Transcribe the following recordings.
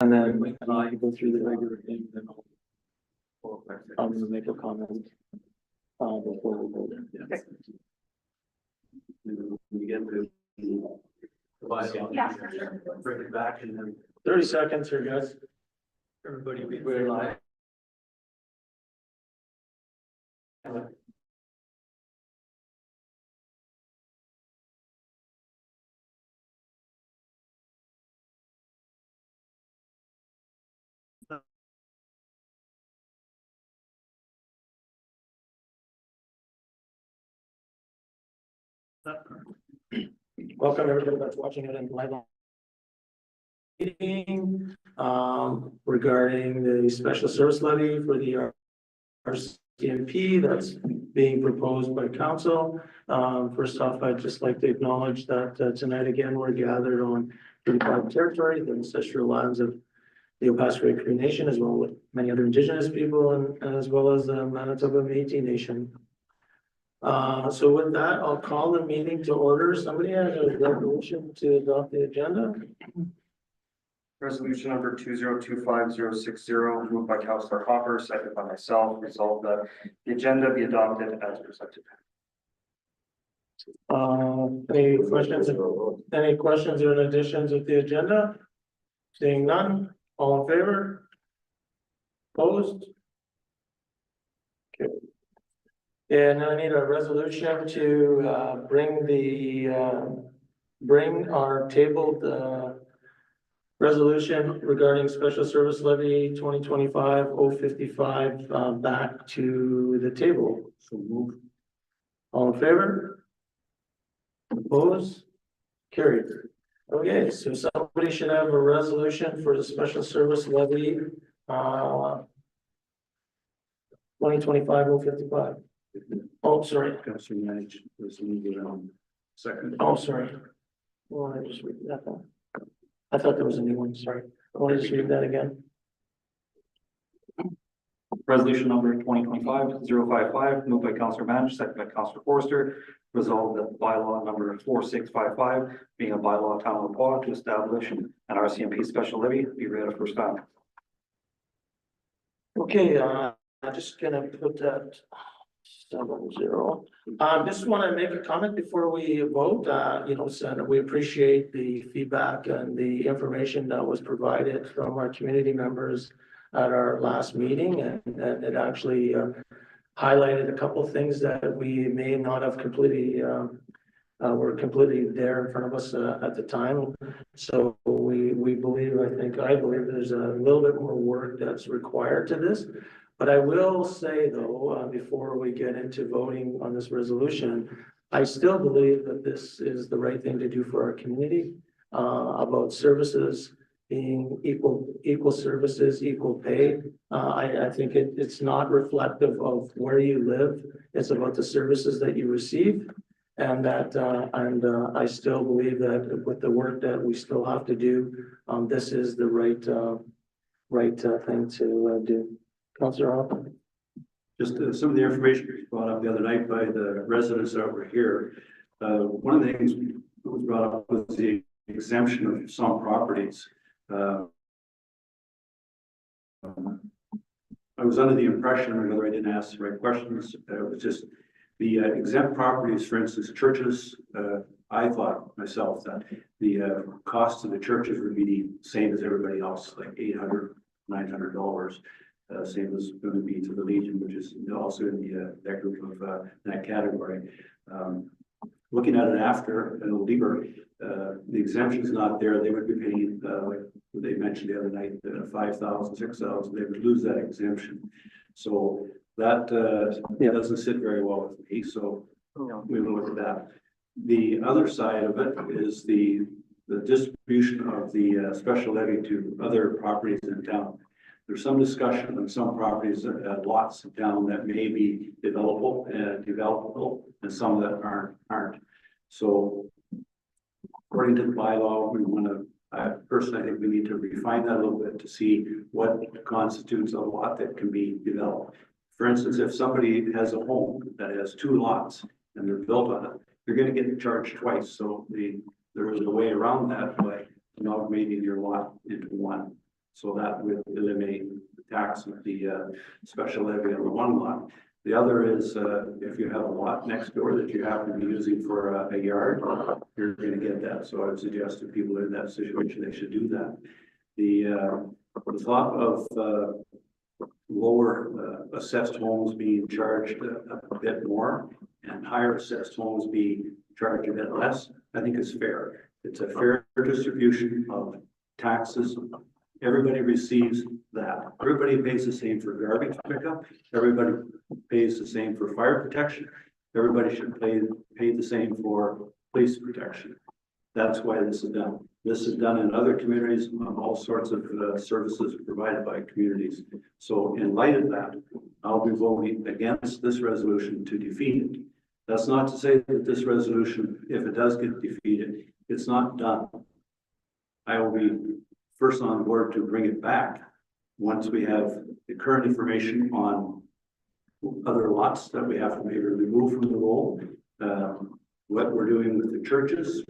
And then you go through the regular thing, then I'm gonna make a comment before we go there. Okay. We get to Yeah, for sure. bring it back and then 30 seconds here, guys. everybody be We're live. Welcome everybody that's watching it in live meeting regarding the special service levy for the RCMP that's being proposed by council. First off, I'd just like to acknowledge that tonight again, we're gathered on 35 territory, the ancestral lands of the Opaskwayak Cree Nation, as well as many other Indigenous people, and as well as the Manitoba Métis Nation. So with that, I'll call the meeting to order. Somebody has a resolution to adopt the agenda? Resolution number 2025-060, moved by Councillor Hopper, seconded by myself, resolved that the agenda be adopted as presented. Any questions or additions of the agenda? Seeing none, all in favor? Opposed? Okay. And I need a resolution to bring our tabled resolution regarding special service levy 2025-055 back to the table. so move. All in favor? Opposed? Carried. Okay, so somebody should have a resolution for the special service levy 2025-055. Oh, sorry. Councillor Manage was needed on second. Oh, sorry. Well, I just read that one. I thought there was a new one, sorry. I want to just read that again. Resolution number 2025-055, moved by Councillor Manage, seconded by Councillor Forster, resolved that bylaw number 4655, being a bylaw of town of Ottawa to establish an RCMP special levy, be read a first time. Okay, I'm just gonna put that 7-0. Just want to make a comment before we vote. Senator, we appreciate the feedback and the information that was provided from our community members at our last meeting, and it actually highlighted a couple of things that we may not have completely were completely there in front of us at the time. So we believe, I believe there's a little bit more work that's required to this. But I will say though, before we get into voting on this resolution, I still believe that this is the right thing to do for our community, about services being equal services, equal pay. I think it's not reflective of where you live. It's about the services that you receive. And that, I still believe that with the work that we still have to do, this is the right thing to do. Councillor Hoffman. Just some of the information brought up the other night by the residents that were here. One of the things that was brought up was the exemption of some properties. I was under the impression, whether I didn't ask the right questions, it was just the exempt properties, for instance, churches. I thought myself that the cost of the churches would be the same as everybody else, like $800, $900. Same as going to be to the Legion, which is also in the that group of that category. Looking at it after a little deeper, the exemption is not there. They would be paying, like they mentioned the other night, 5,000, 6,000. They would lose that exemption. So that doesn't sit very well with me. So we will look at that. The other side of it is the distribution of the special levy to other properties in town. There's some discussion on some properties, lots of town that may be developable and some that aren't. So according to the bylaw, we want to, personally, I think we need to refine that a little bit to see what constitutes a lot that can be developed. For instance, if somebody has a home that has 2 lots and they're built on it, you're going to get charged twice. So there is a way around that by amalgamating your lot into one. So that would eliminate the tax with the special levy on the one lot. The other is if you have a lot next door that you happen to be using for a yard, you're going to get that. So I would suggest to people in that situation, they should do that. The thought of lower assessed homes being charged a bit more and higher assessed homes being charged a bit less, I think is fair. It's a fair distribution of taxes. Everybody receives that. Everybody pays the same for garbage pickup. Everybody pays the same for fire protection. Everybody should pay the same for police protection. That's why this is done. This is done in other communities, all sorts of services provided by communities. So in light of that, I'll be voting against this resolution to defeat it. That's not to say that this resolution, if it does get defeated, it's not done. I will be first on board to bring it back once we have the current information on other lots that we have to maybe remove from the roll, what we're doing with the churches,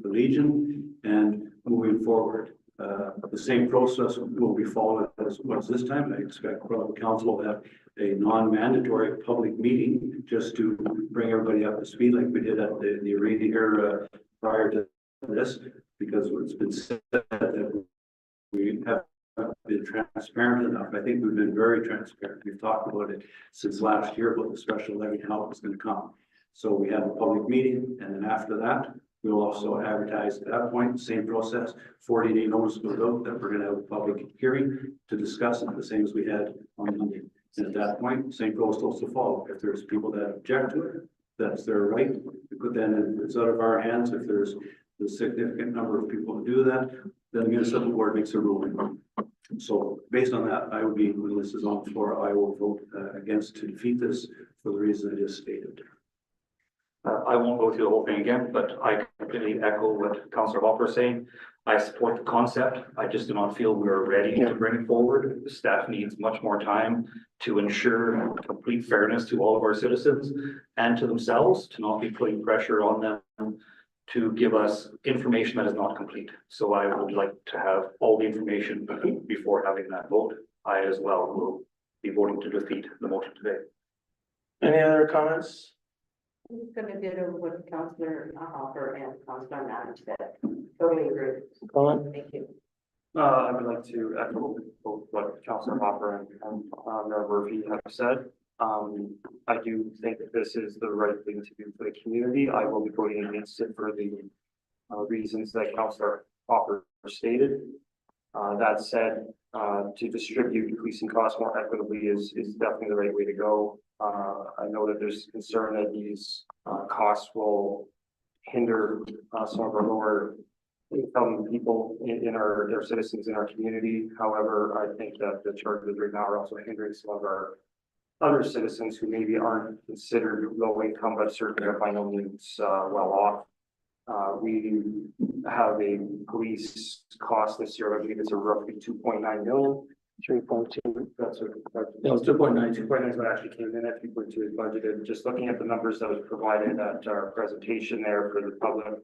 the Legion, and moving forward. The same process will be followed as was this time. I expect the council will have a non-mandatory public meeting just to bring everybody up to speed like we did at the arena here prior to this, because it's been said that we have been transparent enough. I think we've been very transparent. We've talked about it since last year about the special levy and how it was going to come. So we have a public meeting, and then after that, we'll also advertise at that point, same process, 40-day notice goes out that we're going to have a public hearing to discuss it, the same as we had on Monday. And at that point, same process to follow. If there's people that object to it, that's their right. But then it's out of our hands. If there's a significant number of people who do that, then the municipal board makes a ruling. So based on that, I would be, when this is on the floor, I will vote against to defeat this for the reason I just stated. I won't go through the whole thing again, but I completely echo what Councillor Hopper is saying. I support the concept. I just do not feel we are ready to bring it forward. The staff needs much more time to ensure complete fairness to all of our citizens and to themselves, to not be putting pressure on them to give us information that is not complete. So I would like to have all the information before having that vote. I as well will be voting to defeat the motion today. Any other comments? I'm just gonna get over what Councillor Hopper and Councillor Mann said. Totally agree. Colin? Thank you. I would like to echo both what Councillor Hopper and Mayor Murphy have said. I do think that this is the right thing to do for the community. I will be voting against it for the reasons that Councillor Hopper stated. That said, to distribute policing costs more equitably is definitely the right way to go. I know that there's concern that these costs will hinder some of our lower income people in our citizens in our community. However, I think that the charges right now are also hindering some of our other citizens who maybe aren't considered low income, but certainly are by no means well off. We have a police cost this year, I believe it's a roughly 2.9 million. 3.2. That's what. No, it's 2.9. 2.9 is what actually came in at 3.2 is budgeted. Just looking at the numbers that was provided at our presentation there for the public,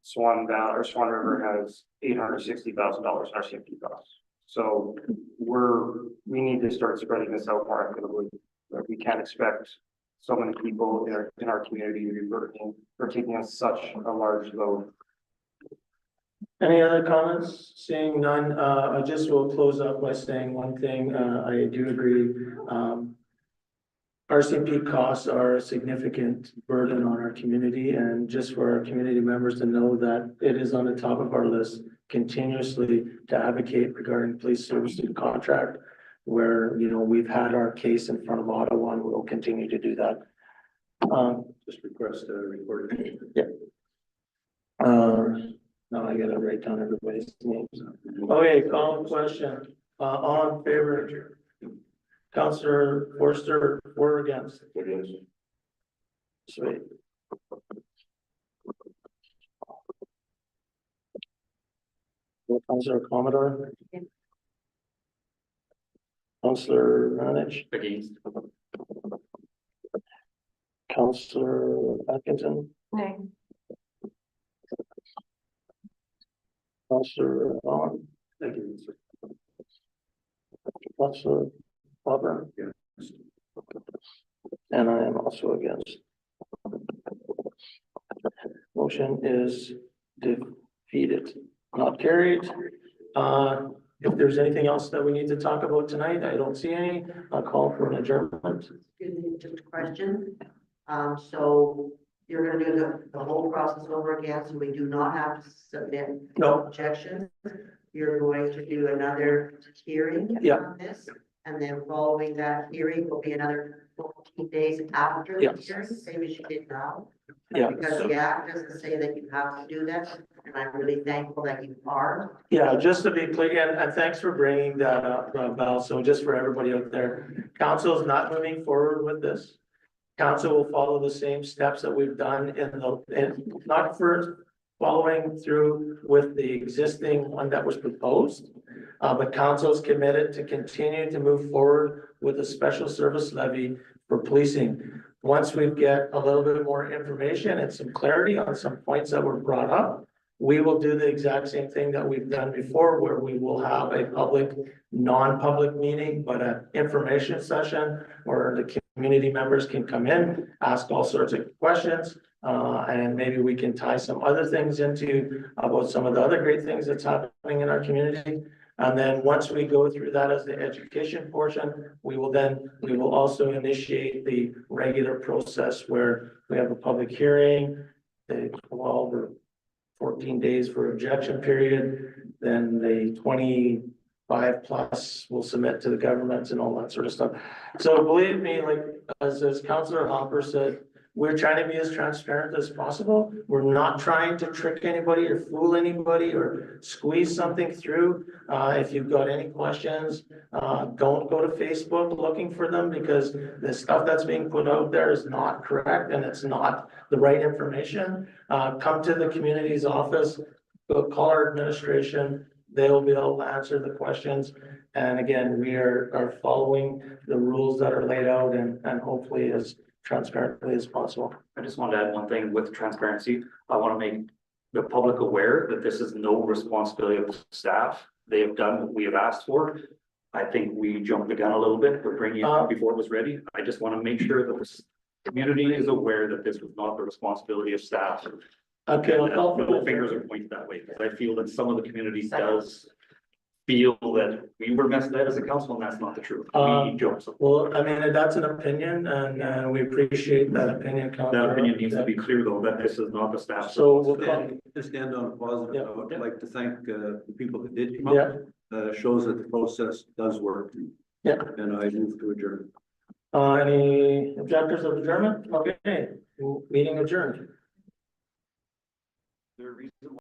Swan River has $860,000 RCMP costs. So we need to start spreading this out more equitably. We can't expect so many people in our community to be working or taking on such a large load. Any other comments? Seeing none, I just will close up by saying one thing. I do agree. RCMP costs are a significant burden on our community, and just for our community members to know that it is on the top of our list continuously to advocate regarding police service contract, where, you know, we've had our case in front of Ottawa and we'll continue to do that. Just request a recording. Yeah. Now I gotta write down everybody's names. Okay, call the question. All in favor? Councillor Forster, for or against? Against. Sweet. Councillor Commodore? Councillor Manich? Against. Councillor Atkinson? Nay. Councillor Vaughn? Thank you, sir. Councillor Hopper. Yes. And I am also against. Motion is defeated, not carried. If there's anything else that we need to talk about tonight, I don't see any. I'll call for an adjournment. Excuse me, just a question. So you're gonna do the whole process over again, so we do not have to submit No, objections. You're going to do another hearing Yeah. on this, and then following that hearing will be another 14 days after the Yes. hearing, same as you did now. Yeah. Because the act doesn't say that you have to do that, and I'm really thankful that you are. yeah, just to be clear, and thanks for bringing that up, Val. So just for everybody out there, council is not moving forward with this. Council will follow the same steps that we've done not first following through with the existing one that was proposed. But council is committed to continue to move forward with a special service levy for policing. Once we get a little bit more information and some clarity on some points that were brought up, we will do the exact same thing that we've done before, where we will have a public, non-public meeting, but an information session where the community members can come in, ask all sorts of questions. And maybe we can tie some other things into about some of the other great things that's happening in our community. And then once we go through that as the education portion, we will also initiate the regular process where we have a public hearing, the 12 or 14 days for objection period, then the 25 plus will submit to the government and all that sort of stuff. So believe me, like, as Councillor Hopper said, we're trying to be as transparent as possible. We're not trying to trick anybody or fool anybody or squeeze something through. If you've got any questions, don't go to Facebook looking for them, because the stuff that's being put out there is not correct and it's not the right information. Come to the community's office, go call our administration. They'll be able to answer the questions. And again, we are following the rules that are laid out and hopefully as transparently as possible. I just want to add one thing with transparency. I want to make the public aware that this is no responsibility of the staff. They have done what we have asked for. I think we jumped the gun a little bit for bringing it up before it was ready. I just want to make sure that the community is aware that this was not the responsibility of staff. Okay, I'll call for No fingers are pointed that way, because I feel that some of the community does feel that we were misled as a council, and that's not the truth. We jumped. Well, I mean, that's an opinion and we appreciate that opinion. That opinion needs to be clear, though, that this is not the staff. So we'll call, To stand on a positive Yeah. note, I'd like to thank the people that did come yeah, up. Shows that the process does work. Yeah. And I move to adjourn. any objectors of adjournment? Okay, meeting adjourned. There a reason